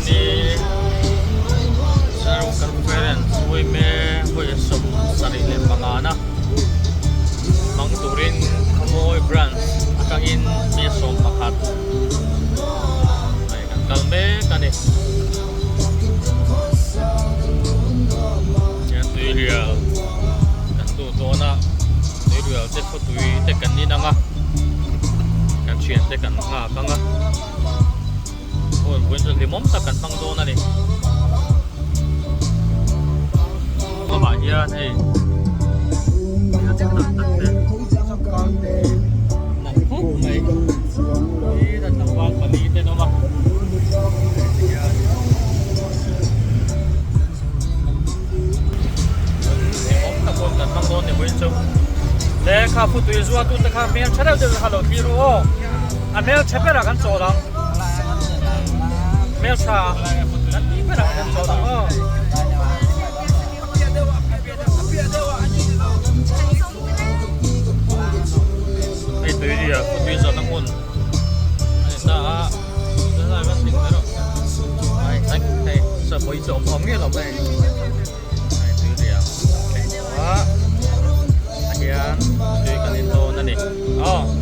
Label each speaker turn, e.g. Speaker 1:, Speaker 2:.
Speaker 1: di sa conference ui me ui som sarili pangana mang turin kamoy brand akangin me som pakat ay kan kalme kani yan tui real kan tu to na tui real te ko tui te kan ni na nga kan chuyện te kan nga ka nga buồn rồi thì mắm ta cần tăng đô này các bạn nhớ thì nằm phút mày đi đặt tàu vàng và đi tên nó mà thì mắm ta buồn cần tăng đô thì buồn chung để khá phút tùy ruột tụi ta khá miếng chắc đâu được hello thì rồi anh miếng chắc phải là cái chỗ đó mèo xà nanti pada akan coba oh itu dia putih zona pun ta là cái tình đó này này sợ bị trộm ống nghe lòng này itu dia đó akhirnya cuy kan itu nanti oh